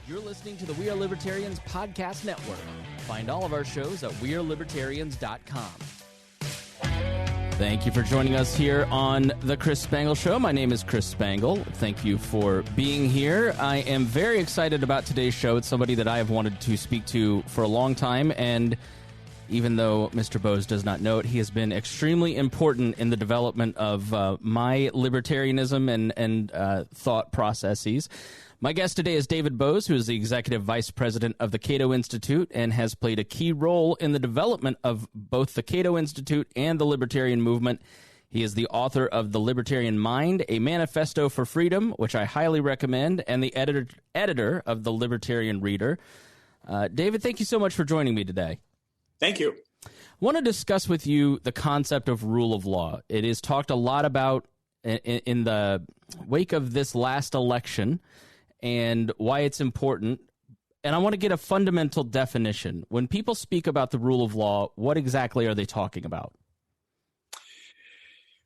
You're listening to the We Are Libertarians podcast network. Find all of our shows at wearelibertarians.com. Thank you for joining us here on the Chris Spangle Show. My name is Chris Spangle. Thank you for being here. I am very excited about today's show. It's somebody that I have wanted to speak to for a long time, and even though Mr. Boaz does not know it, he has been extremely important in the development of my libertarianism and thought processes. My guest today is David Boaz, who is the Executive Vice President of the Cato Institute and has played a key role in the development of both the Cato Institute and the Libertarian movement. He is the author of The Libertarian Mind, a Manifesto for Freedom, which I highly recommend, and the editor of the Libertarian Reader. David, thank you so much for joining me today. Thank you. I want to discuss with you the concept of rule of law. It is talked a lot about in the wake of this last election and why it's important. And I want to get a fundamental definition. When people speak about the rule of law, what exactly are they talking about?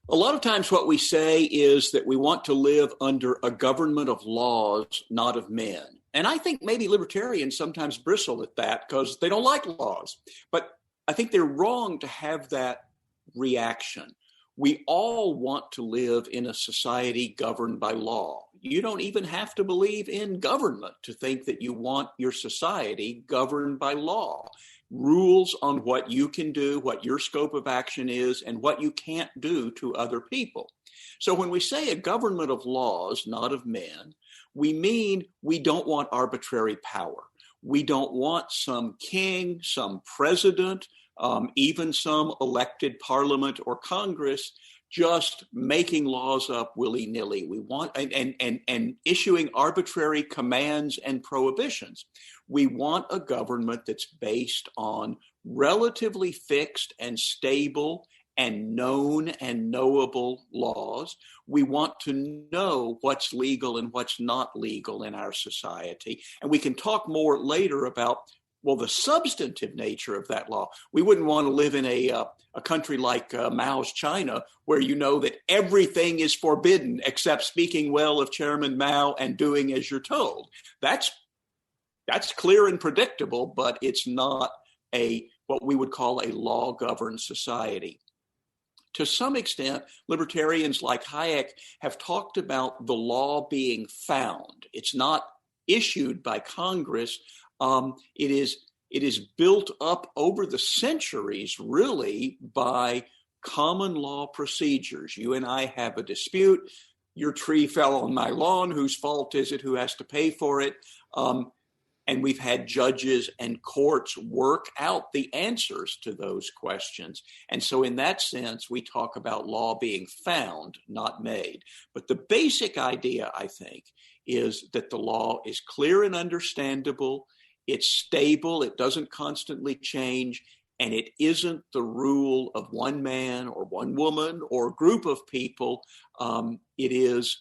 A lot of times what we say is that we want to live under a government of laws, not of men. And I think maybe libertarians sometimes bristle at that because they don't like laws. But I think they're wrong to have that reaction. We all want to live in a society governed by law. You don't even have to believe in government to think that you want your society governed by law. Rules on what you can do, what your scope of action is, and what you can't do to other people. So when we say a government of laws, not of men, we mean we don't want arbitrary power. We don't want some king, some president, even some elected parliament or Congress just making laws up willy-nilly. We want and issuing arbitrary commands and prohibitions. We want a government that's based on relatively fixed and stable and known and knowable laws. We want to know what's legal and what's not legal in our society. And we can talk more later about, well, the substantive nature of that law. We wouldn't want to live in a country like Mao's China, where you know that everything is forbidden except speaking well of Chairman Mao and doing as you're told. That's clear and predictable, but it's not what we would call a law-governed society. To some extent, libertarians like Hayek have talked about the law being found. It's not issued by Congress. It is built up over the centuries, really, by common law procedures. You and I have a dispute. Your tree fell on my lawn. Whose fault is it? Who has to pay for it? And we've had judges and courts work out the answers to those questions. And so in that sense, we talk about law being found, not made. But the basic idea, I think, is that the law is clear and understandable. It's stable. It doesn't constantly change. And it isn't the rule of one man or one woman or a group of people. It is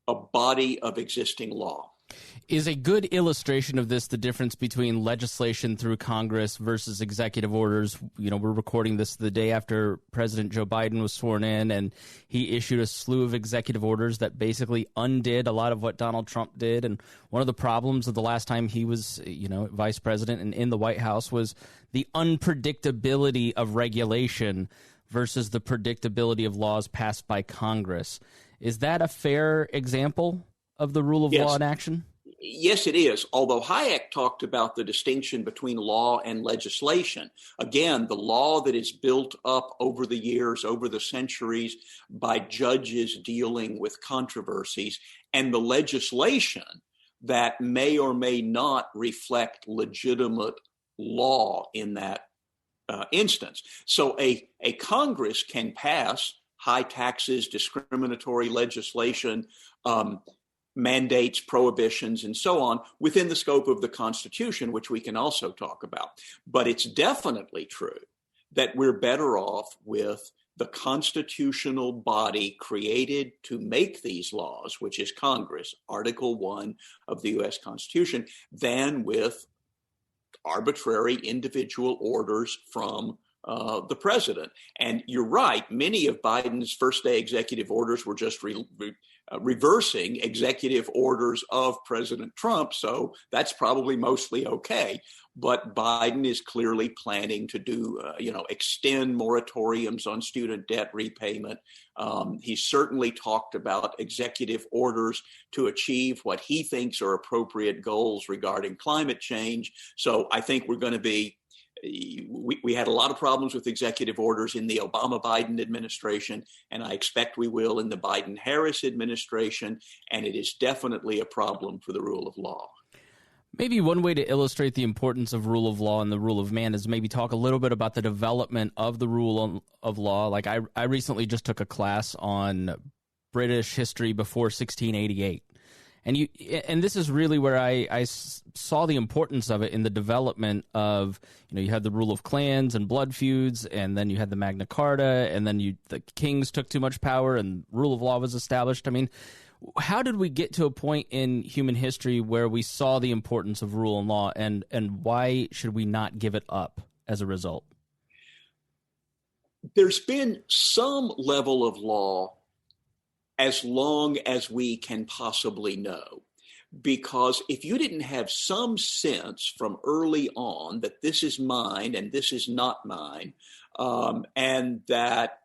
a body of existing law. Is a good illustration of this the difference between legislation through Congress versus executive orders? You know, we're recording this the day after President Joe Biden was sworn in, and he issued a slew of executive orders that basically undid a lot of what Donald Trump did. And one of the problems of the last time he was, vice president and in the White House was the unpredictability of regulation versus the predictability of laws passed by Congress. Is that a fair example of the rule of law in action? Yes, it is. Although Hayek talked about the distinction between law and legislation. Again, the law that is built up over the years, over the centuries, by judges dealing with controversies, and the legislation that may or may not reflect legitimate law in that instance. So a Congress can pass high taxes, discriminatory legislation, mandates, prohibitions, and so on within the scope of the Constitution, which we can also talk about. But it's definitely true that we're better off with the constitutional body created to make these laws, which is Congress, Article 1 of the U.S. Constitution, than with arbitrary individual orders from the president. And you're right, many of Biden's first-day executive orders were just reversing executive orders of President Trump, so that's probably mostly okay. But Biden is clearly planning to do, extend moratoriums on student debt repayment. He certainly talked about executive orders to achieve what he thinks are appropriate goals regarding climate change. So I think we're going to be we had a lot of problems with executive orders in the Obama-Biden administration, and I expect we will in the Biden-Harris administration, and it is definitely a problem for the rule of law. Maybe one way to illustrate the importance of rule of law and the rule of man is maybe talk a little bit about the development of the rule of law. Like I recently just took a class on British history before 1688. And this is really where I saw the importance of it in the development of, you had the rule of clans and blood feuds, and then you had the Magna Carta, and then the kings took too much power and rule of law was established. I mean, how did we get to a point in human history where we saw the importance of rule of law, and why should we not give it up as a result? There's been some level of law as long as we can possibly know. Because if you didn't have some sense from early on that this is mine and this is not mine, and that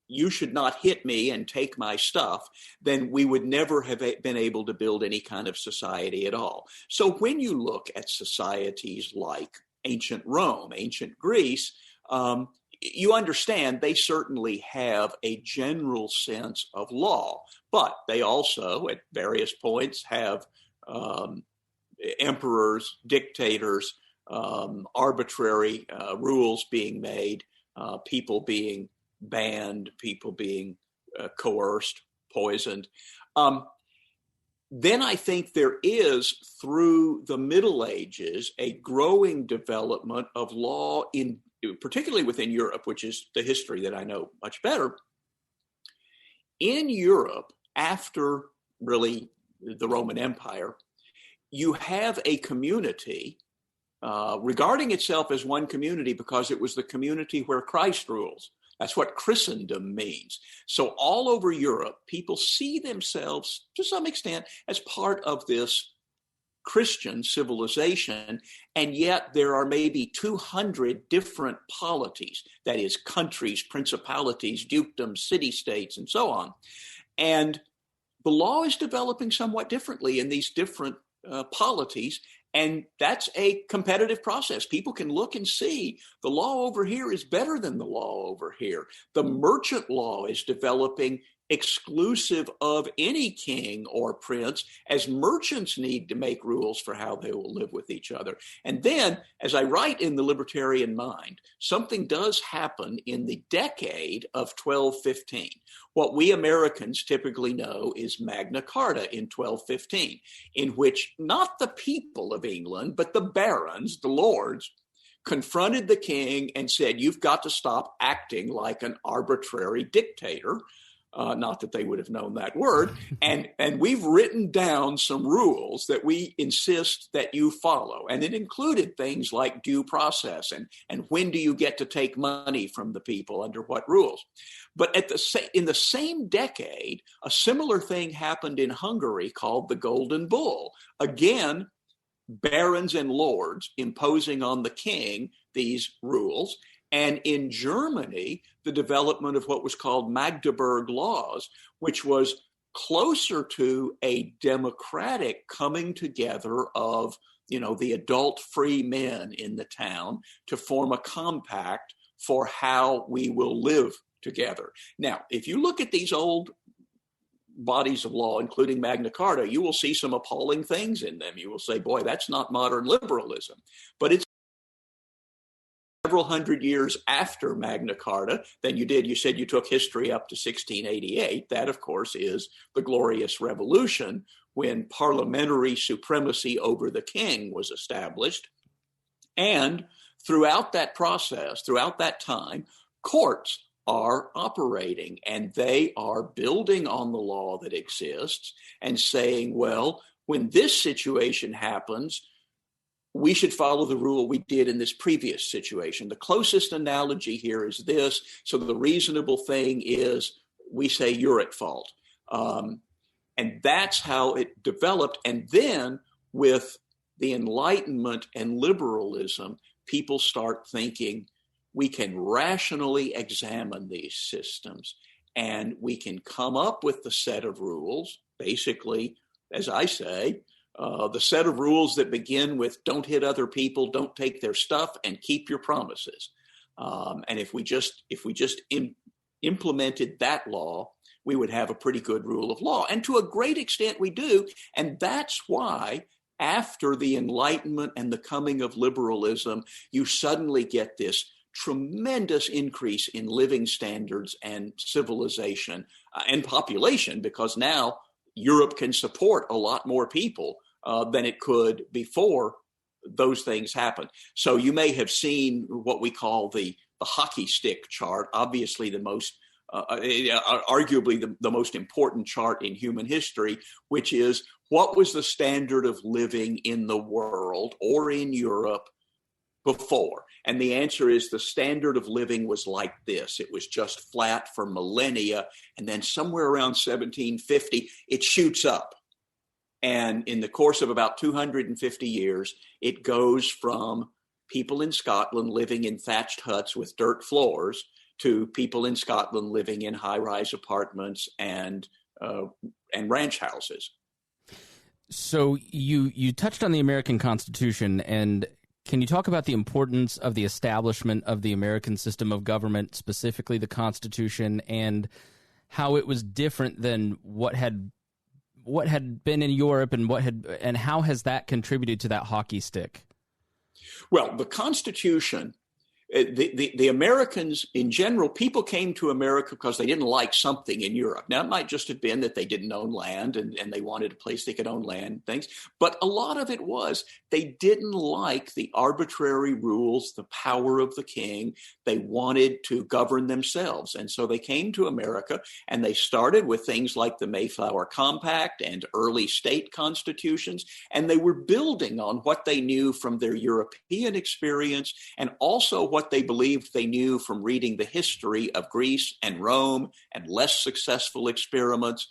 you should not hit me and take my stuff, then we would never have been able to build any kind of society at all. So when you look at societies like ancient Rome, ancient Greece, you understand they certainly have a general sense of law, but they also, at various points, have emperors, dictators, arbitrary rules being made, people being banned, people being coerced, poisoned. Then I think there is, through the Middle Ages, a growing development of law particularly within Europe, which is the history that I know much better. In Europe, after really the Roman Empire, you have a community regarding itself as one community because it was the community where Christ rules. That's what Christendom means. So all over Europe, people see themselves, to some extent, as part of this Christian civilization, and yet there are maybe 200 different polities, that is, countries, principalities, dukedoms, city-states, and so on. And the law is developing somewhat differently in these different polities, and that's a competitive process. People can look and see the law over here is better than the law over here. The merchant law is developing exclusive of any king or prince, as merchants need to make rules for how they will live with each other. And then, as I write in the Libertarian Mind, something does happen in the decade of 1215. What we Americans typically know is Magna Carta in 1215, in which not the people of England, but the barons, the lords, confronted the king and said, you've got to stop acting like an arbitrary dictator. Not that they would have known that word. And we've written down some rules that we insist that you follow. And it included things like due process and when do you get to take money from the people, under what rules. But in the same decade, a similar thing happened in Hungary called the Golden Bull. Again, barons and lords imposing on the king these rules. And in Germany, the development of what was called Magdeburg laws, which was closer to a democratic coming together of, the adult free men in the town to form a compact for how we will live together. Now, if you look at these old bodies of law, including Magna Carta, you will see some appalling things in them. You will say, boy, that's not modern liberalism. But it's several hundred years after Magna Carta than you did. You said you took history up to 1688. That, of course, is the Glorious Revolution, when parliamentary supremacy over the king was established. And throughout that process, throughout that time, courts are operating, and they are building on the law that exists and saying, well, when this situation happens, we should follow the rule we did in this previous situation. The closest analogy here is this. So the reasonable thing is we say you're at fault. And that's how it developed. And then with the Enlightenment and liberalism, people start thinking we can rationally examine these systems and we can come up with the set of rules, basically, as I say, the set of rules that begin with don't hit other people, don't take their stuff, and keep your promises. And if we just implemented that law, we would have a pretty good rule of law. And to a great extent we do. And that's why after the Enlightenment and the coming of liberalism, you suddenly get this tremendous increase in living standards and civilization and population, because now Europe can support a lot more people than it could before those things happened. So you may have seen what we call the hockey stick chart, obviously the most arguably the most important chart in human history, which is what was the standard of living in the world or in Europe before? And the answer is the standard of living was like this. It was just flat for millennia. And then somewhere around 1750, it shoots up. And in the course of about 250 years, it goes from people in Scotland living in thatched huts with dirt floors to people in Scotland living in high-rise apartments and ranch houses. So you touched on the American Constitution, and can you talk about the importance of the establishment of the American system of government, specifically the Constitution, and how it was different than what had been in Europe, and how has that contributed to that hockey stick? Well, the Constitution, the Americans in general, people came to America because they didn't like something in Europe. Now, it might just have been that they didn't own land and they wanted a place they could own land and things. But a lot of it was they didn't like the arbitrary rules, the power of the king. They wanted to govern themselves. And so they came to America and they started with things like the Mayflower Compact and early state constitutions. And they were building on what they knew from their European experience and also what they believed they knew from reading the history of Greece and Rome and less successful experiments.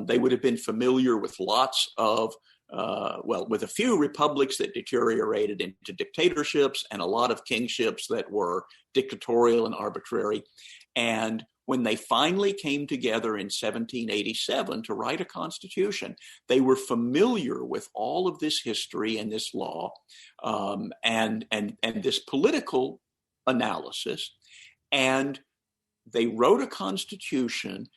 They would have been familiar with lots of, with a few republics that deteriorated into dictatorships and a lot of kingships that were dictatorial and arbitrary. And when they finally came together in 1787 to write a constitution, they were familiar with all of this history and this law and this political analysis. And they wrote a constitution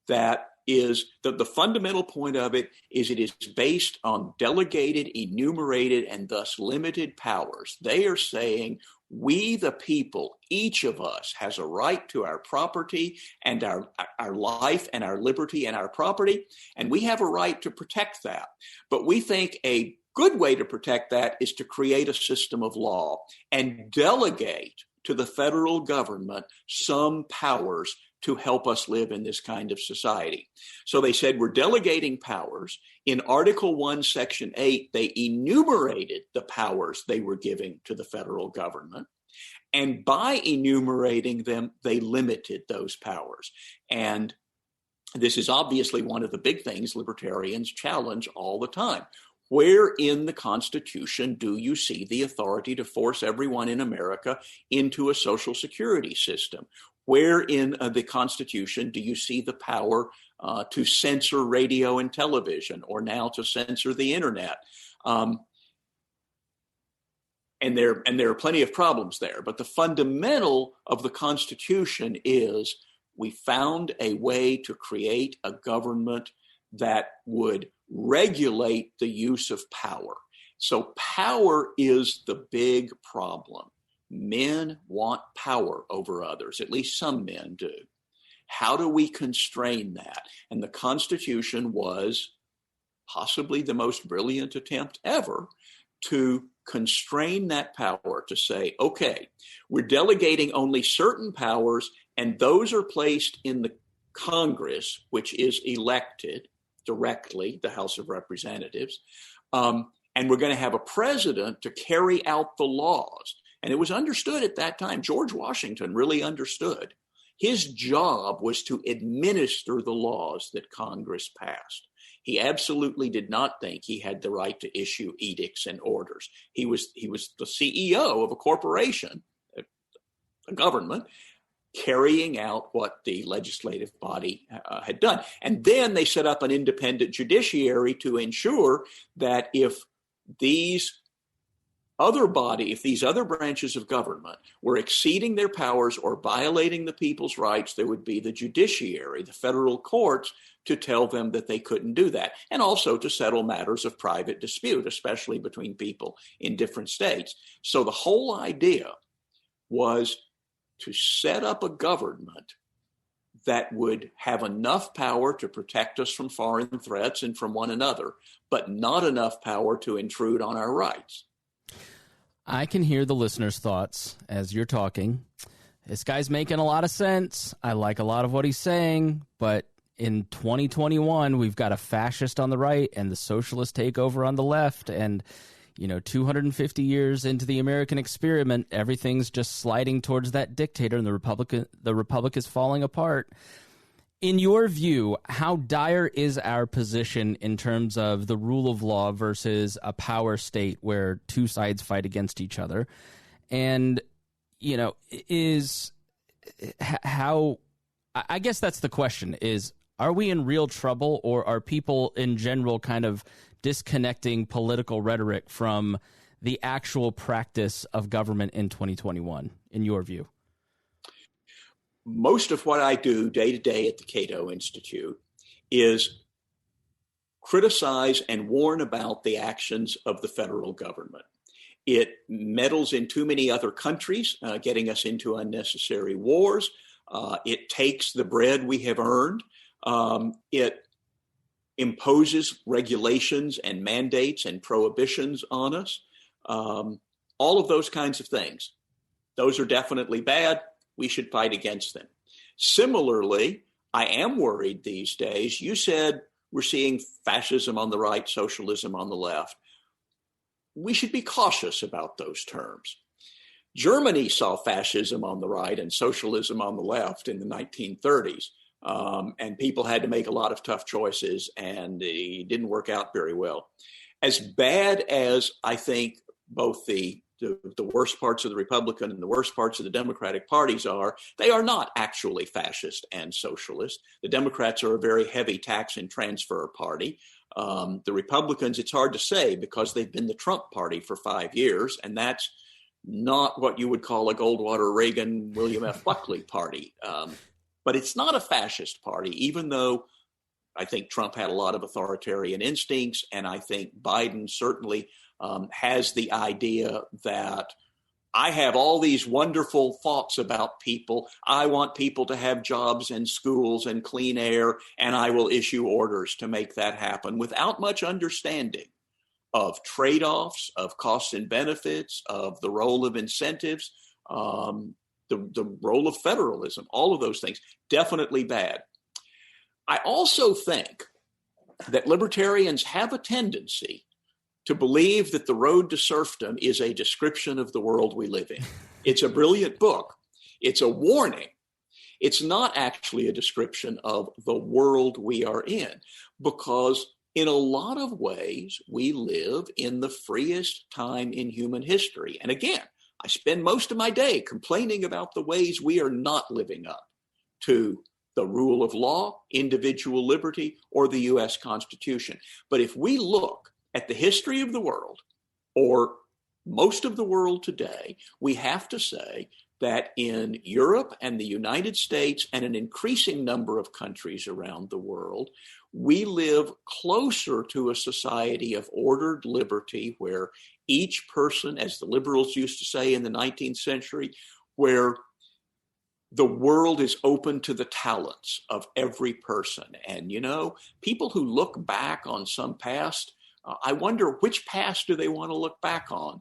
that is the fundamental point of it is it is based on delegated, enumerated, and thus limited powers. They are saying we, the people, each of us has a right to our property and our life and our liberty and our property, and we have a right to protect that. But we think a good way to protect that is to create a system of law and delegate to the federal government some powers to help us live in this kind of society. So they said, we're delegating powers. In Article 1, Section 8, they enumerated the powers they were giving to the federal government. And by enumerating them, they limited those powers. And this is obviously one of the big things libertarians challenge all the time. Where in the Constitution do you see the authority to force everyone in America into a Social Security system? Where in the Constitution do you see the power to censor radio and television, or now to censor the internet? And there are plenty of problems there. But the fundamental of the Constitution is we found a way to create a government that would regulate the use of power. So power is the big problem. Men want power over others, at least some men do. How do we constrain that? And the Constitution was possibly the most brilliant attempt ever to constrain that power, to say, okay, we're delegating only certain powers, and those are placed in the Congress, which is elected directly, the House of Representatives. and we're going to have a president to carry out the laws. And it was understood at that time, George Washington really understood. His job was to administer the laws that Congress passed. He absolutely did not think he had the right to issue edicts and orders. He was the CEO of a corporation, a government, carrying out what the legislative body had done. And then they set up an independent judiciary to ensure that if these other branches of government were exceeding their powers or violating the people's rights, there would be the judiciary, the federal courts, to tell them that they couldn't do that, and also to settle matters of private dispute, especially between people in different states. So the whole idea was to set up a government that would have enough power to protect us from foreign threats and from one another, but not enough power to intrude on our rights. I can hear the listeners' thoughts as you're talking. This guy's making a lot of sense. I like a lot of what he's saying, but in 2021, we've got a fascist on the right and the socialist takeover on the left. And, 250 years into the American experiment, everything's just sliding towards that dictator, and the republic is falling apart. In your view, how dire is our position in terms of the rule of law versus a power state where two sides fight against each other? And, I guess that's the question is, are we in real trouble, or are people in general kind of disconnecting political rhetoric from the actual practice of government in 2021, in your view? Most of what I do day to day at the Cato Institute is criticize and warn about the actions of the federal government. It meddles in too many other countries, getting us into unnecessary wars. It takes the bread we have earned. It imposes regulations and mandates and prohibitions on us. All of those kinds of things. Those are definitely bad. We should fight against them. Similarly, I am worried these days. You said we're seeing fascism on the right, socialism on the left. We should be cautious about those terms. Germany saw fascism on the right and socialism on the left in the 1930s. And people had to make a lot of tough choices, and it didn't work out very well. As bad as I think both the worst parts of the Republican and the worst parts of the Democratic parties are, they are not actually fascist and socialist. The Democrats are a very heavy tax and transfer party. The Republicans, it's hard to say because they've been the Trump party for 5 years, and that's not what you would call a Goldwater, Reagan, William F. Buckley party. But it's not a fascist party, even though I think Trump had a lot of authoritarian instincts, and I think Biden certainly has the idea that I have all these wonderful thoughts about people. I want people to have jobs and schools and clean air, and I will issue orders to make that happen without much understanding of trade-offs, of costs and benefits, of the role of incentives, the role of federalism, all of those things, definitely bad. I also think that libertarians have a tendency to believe that The Road to Serfdom is a description of the world we live in. It's a brilliant book. It's a warning. It's not actually a description of the world we are in, because in a lot of ways, we live in the freest time in human history. And again, I spend most of my day complaining about the ways we are not living up to the rule of law, individual liberty, or the U.S. Constitution. But if we look at the history of the world, or most of the world today, we have to say that in Europe and the United States and an increasing number of countries around the world, we live closer to a society of ordered liberty where each person, as the liberals used to say in the 19th century, where the world is open to the talents of every person. And, people who look back on some past, I wonder which past do they want to look back on?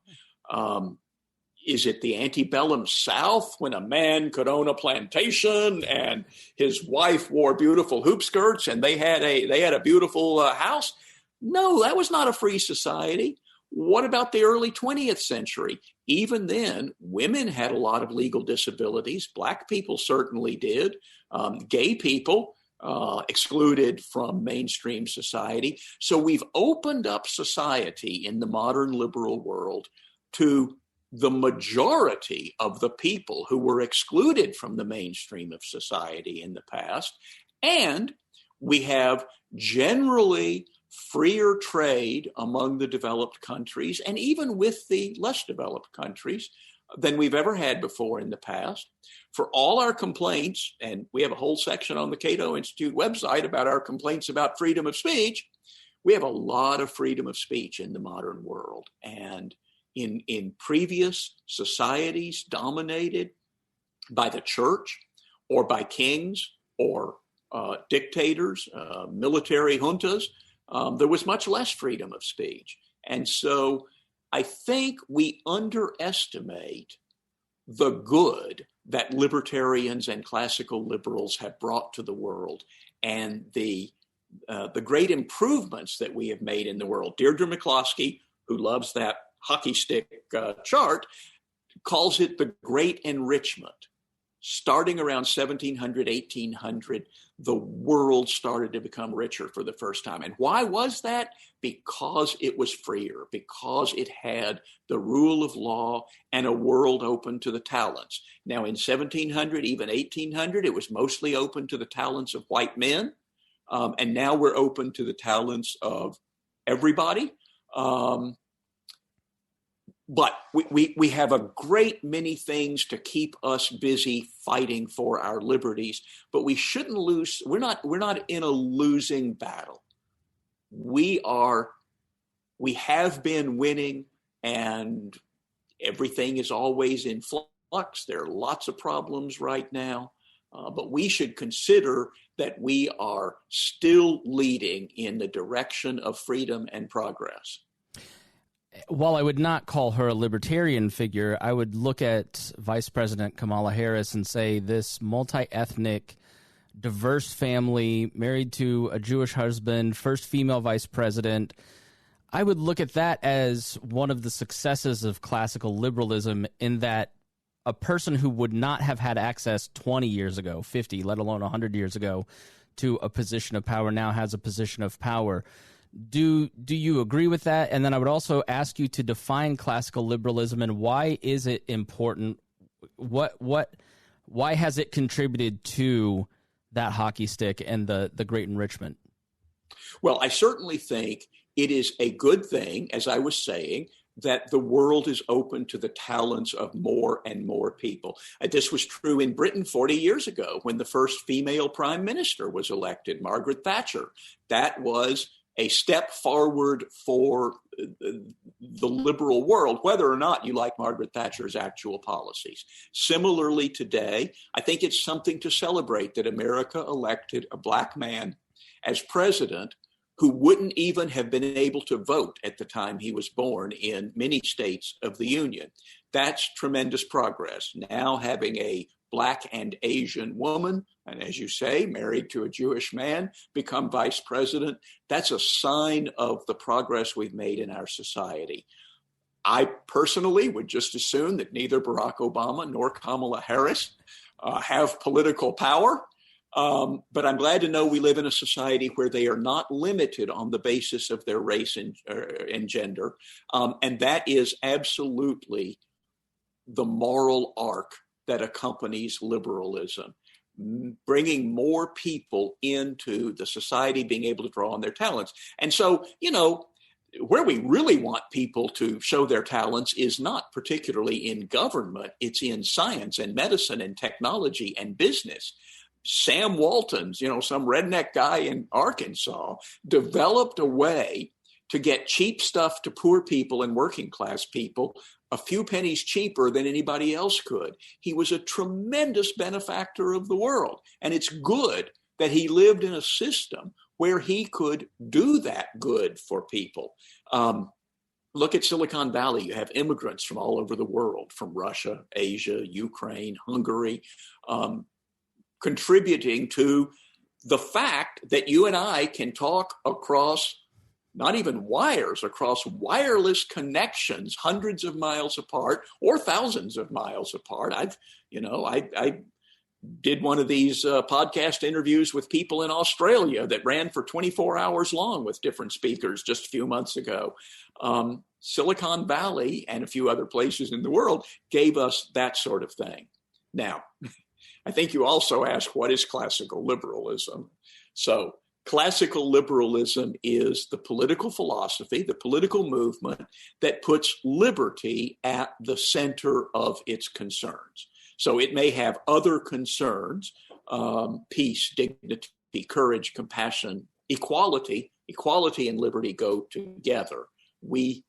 Is it the antebellum South when a man could own a plantation and his wife wore beautiful hoop skirts and they had a beautiful house? No, that was not a free society. What about the early 20th century? Even then, women had a lot of legal disabilities. Black people certainly did. Gay people excluded from mainstream society. So we've opened up society in the modern liberal world to the majority of the people who were excluded from the mainstream of society in the past. And we have generally freer trade among the developed countries, and even with the less developed countries, than we've ever had before in the past. For all our complaints, and we have a whole section on the Cato Institute website about our complaints about freedom of speech, we have a lot of freedom of speech in the modern world. And in previous societies dominated by the church or by kings or dictators, military juntas, there was much less freedom of speech. And so I think we underestimate the good that libertarians and classical liberals have brought to the world and the great improvements that we have made in the world. Deirdre McCloskey, who loves that hockey stick chart, calls it the great enrichment. Starting around 1700, 1800, the world started to become richer for the first time. And why was that? Because it was freer, because it had the rule of law and a world open to the talents. Now, in 1700, even 1800, it was mostly open to the talents of white men. And now we're open to the talents of everybody. But we have a great many things to keep us busy fighting for our liberties, but we shouldn't lose. We're not in a losing battle. We have been winning, and everything is always in flux. There are lots of problems right now, but we should consider that we are still leading in the direction of freedom and progress. While I would not call her a libertarian figure, I would look at Vice President Kamala Harris and say this multi-ethnic, diverse family, married to a Jewish husband, first female vice president. I would look at that as one of the successes of classical liberalism, in that a person who would not have had access 20 years ago, 50, let alone 100 years ago, to a position of power now has a position of power. Do you agree with that? And then I would also ask you to define classical liberalism, and why is it important? Why has it contributed to that hockey stick and the great enrichment? Well, I certainly think it is a good thing, as I was saying, that the world is open to the talents of more and more people. This was true in Britain 40 years ago when the first female prime minister was elected, Margaret Thatcher. That was a step forward for the liberal world, whether or not you like Margaret Thatcher's actual policies. Similarly today, I think it's something to celebrate that America elected a black man as president who wouldn't even have been able to vote at the time he was born in many states of the Union. That's tremendous progress. Now having a Black and Asian woman, and as you say, married to a Jewish man, become vice president, that's a sign of the progress we've made in our society. I personally would just assume that neither Barack Obama nor Kamala Harris have political power, but I'm glad to know we live in a society where they are not limited on the basis of their race and gender, and that is absolutely the moral arc that accompanies liberalism, bringing more people into the society, being able to draw on their talents. And so, where we really want people to show their talents is not particularly in government, it's in science and medicine and technology and business. Sam Walton, some redneck guy in Arkansas, developed a way to get cheap stuff to poor people and working class people a few pennies cheaper than anybody else could. He was a tremendous benefactor of the world. And it's good that he lived in a system where he could do that good for people. Look at Silicon Valley. You have immigrants from all over the world, from Russia, Asia, Ukraine, Hungary, contributing to the fact that you and I can talk across not even wires, across wireless connections, hundreds of miles apart or thousands of miles apart. I did one of these podcast interviews with people in Australia that ran for 24 hours long with different speakers just a few months ago. Silicon Valley and a few other places in the world gave us that sort of thing. Now, I think you also asked, what is classical liberalism? So classical liberalism is the political philosophy, the political movement that puts liberty at the center of its concerns. So it may have other concerns, peace, dignity, courage, compassion, equality. Equality and liberty go together. We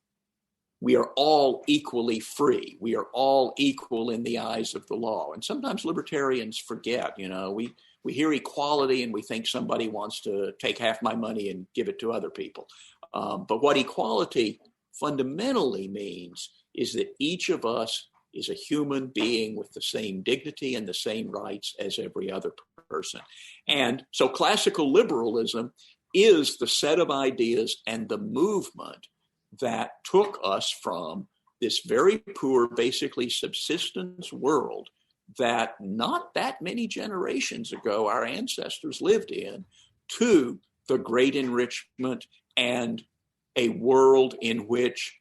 are all equally free. We are all equal in the eyes of the law. And sometimes libertarians forget, we hear equality and we think somebody wants to take half my money and give it to other people. But what equality fundamentally means is that each of us is a human being with the same dignity and the same rights as every other person. And so classical liberalism is the set of ideas and the movement that took us from this very poor, basically subsistence world that not that many generations ago our ancestors lived in, to the great enrichment and a world in which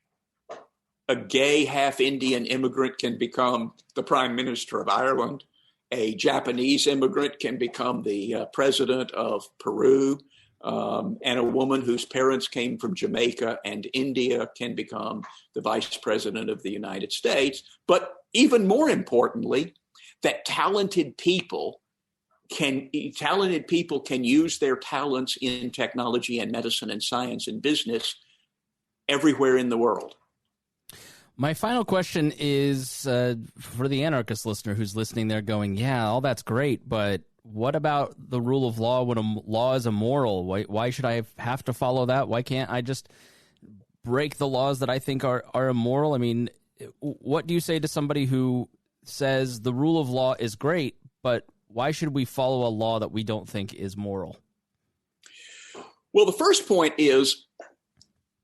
a gay half-Indian immigrant can become the Prime Minister of Ireland. A Japanese immigrant can become the president of Peru. And a woman whose parents came from Jamaica and India can become the vice president of the United States. But even more importantly, that talented people can use their talents in technology and medicine and science and business everywhere in the world. My final question is for the anarchist listener who's listening there going, yeah, all that's great, but what about the rule of law when a law is immoral? Why should I have to follow that? Why can't I just break the laws that I think are immoral? I mean, what do you say to somebody who says the rule of law is great, but why should we follow a law that we don't think is moral? Well, the first point is,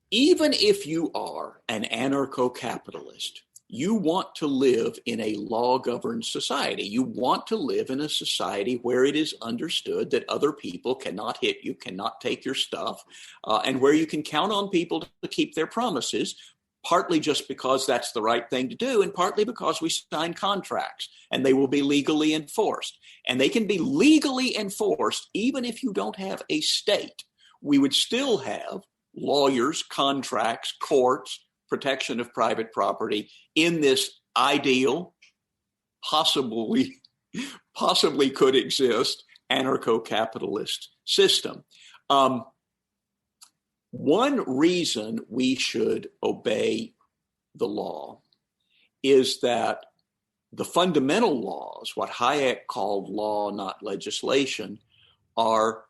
even if you are an anarcho-capitalist, you want to live in a law-governed society. You want to live in a society where it is understood that other people cannot hit you, cannot take your stuff, and where you can count on people to keep their promises, partly just because that's the right thing to do, and partly because we sign contracts, and they will be legally enforced. And they can be legally enforced even if you don't have a state. We would still have lawyers, contracts, courts, protection of private property in this ideal, possibly could exist, anarcho-capitalist system. One reason we should obey the law is that the fundamental laws, what Hayek called law, not legislation, are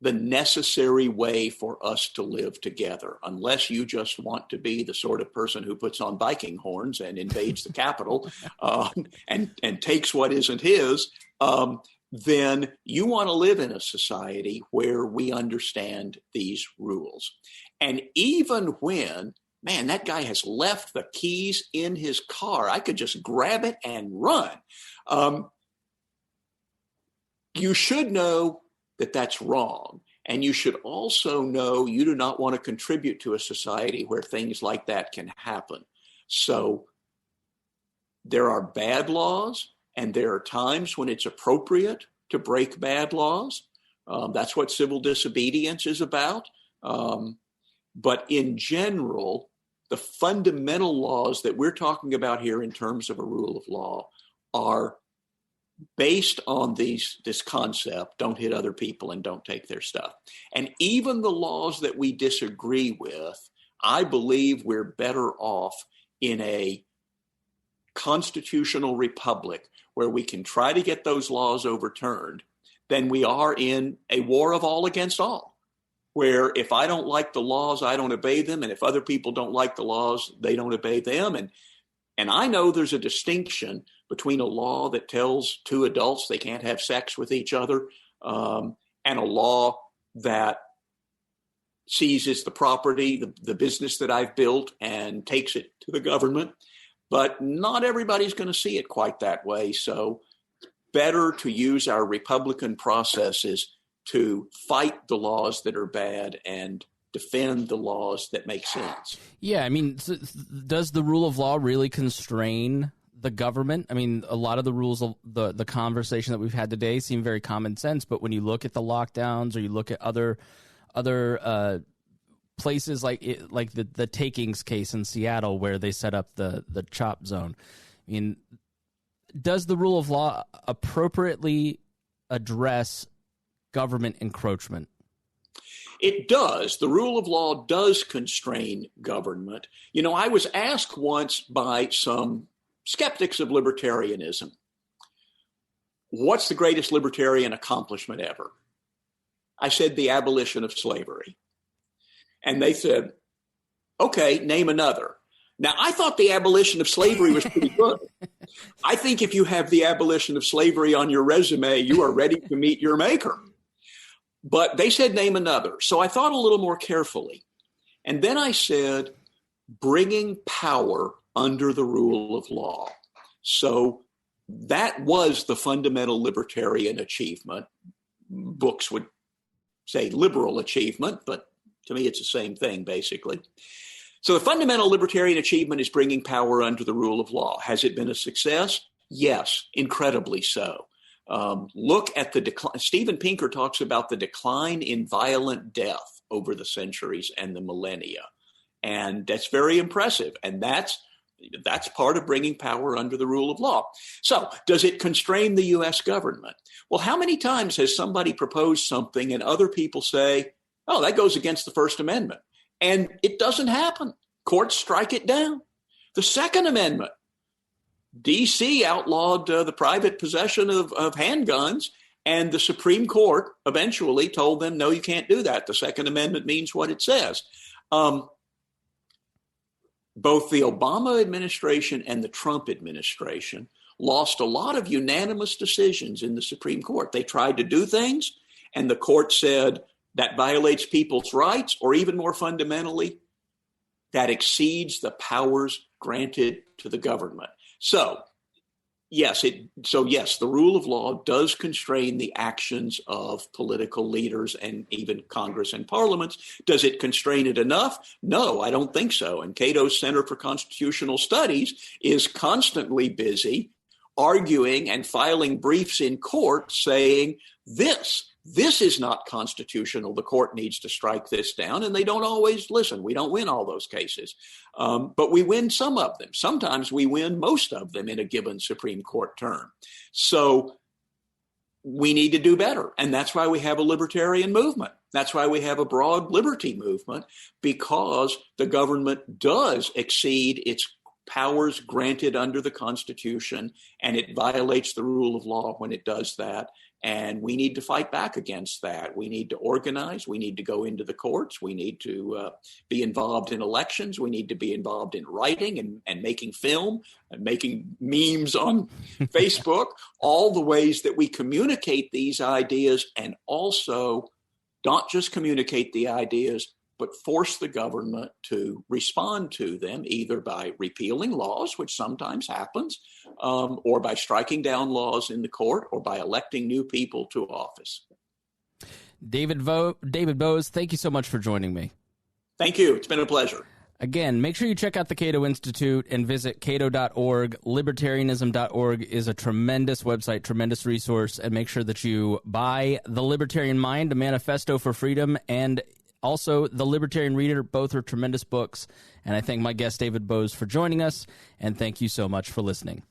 the necessary way for us to live together, unless you just want to be the sort of person who puts on Viking horns and invades the Capitol and takes what isn't his, then you want to live in a society where we understand these rules. And even when, man, that guy has left the keys in his car, I could just grab it and run. You should know that that's wrong. And you should also know you do not want to contribute to a society where things like that can happen. So there are bad laws, and there are times when it's appropriate to break bad laws. That's what civil disobedience is about. But in general, the fundamental laws that we're talking about here in terms of a rule of law are based on this concept, don't hit other people and don't take their stuff. And even the laws that we disagree with, I believe we're better off in a constitutional republic where we can try to get those laws overturned than we are in a war of all against all, where if I don't like the laws, I don't obey them. And if other people don't like the laws, they don't obey them. And I know there's a distinction between a law that tells two adults they can't have sex with each other and a law that seizes the property, the business that I've built, and takes it to the government. But not everybody's going to see it quite that way. So better to use our Republican processes to fight the laws that are bad and defend the laws that make sense. Yeah, I mean, does the rule of law really constrain the government? I mean, a lot of the rules, the conversation that we've had today seem very common sense, but when you look at the lockdowns or you look at other places like the takings case in Seattle where they set up the chop zone, I mean, does the rule of law appropriately address government encroachment? It does. The rule of law does constrain government. You know, I was asked once by some skeptics of libertarianism, what's the greatest libertarian accomplishment ever? I said the abolition of slavery. And they said, okay, name another. Now, I thought the abolition of slavery was pretty good. I think if you have the abolition of slavery on your resume, you are ready to meet your maker. But they said, name another. So I thought a little more carefully. And then I said, bringing power under the rule of law. So that was the fundamental libertarian achievement. Books would say liberal achievement, but to me, it's the same thing, basically. So the fundamental libertarian achievement is bringing power under the rule of law. Has it been a success? Yes, incredibly so. Look at the decline. Steven Pinker talks about the decline in violent death over the centuries and the millennia. And that's very impressive. And that's part of bringing power under the rule of law. So does it constrain the U.S. government? Well, how many times has somebody proposed something and other people say, oh, that goes against the First Amendment? And it doesn't happen. Courts strike it down. The Second Amendment, D.C. outlawed the private possession of handguns, and the Supreme Court eventually told them, no, you can't do that. The Second Amendment means what it says. Both the Obama administration and the Trump administration lost a lot of unanimous decisions in the Supreme Court. They tried to do things, and the court said that violates people's rights, or even more fundamentally, that exceeds the powers granted to the government. So yes, the rule of law does constrain the actions of political leaders and even Congress and parliaments. Does it constrain it enough? No, I don't think so. And Cato's Center for Constitutional Studies is constantly busy arguing and filing briefs in court saying this is not constitutional. The court needs to strike this down. And they don't always listen. We don't win all those cases, but we win some of them. Sometimes we win most of them in a given Supreme Court term. So we need to do better. And that's why we have a libertarian movement. That's why we have a broad liberty movement, because the government does exceed its powers granted under the Constitution, and it violates the rule of law when it does that. And we need to fight back against that. We need to organize. We need to go into the courts. We need to be involved in elections. We need to be involved in writing and making film and making memes on Facebook, all the ways that we communicate these ideas, and also not just communicate the ideas, but force the government to respond to them, either by repealing laws, which sometimes happens, or by striking down laws in the court, or by electing new people to office. David Boaz, thank you so much for joining me. Thank you. It's been a pleasure. Again, make sure you check out the Cato Institute and visit cato.org. Libertarianism.org is a tremendous website, tremendous resource, and make sure that you buy The Libertarian Mind, a Manifesto for Freedom, and also The Libertarian Reader. Both are tremendous books. And I thank my guest, David Boaz, for joining us. And thank you so much for listening.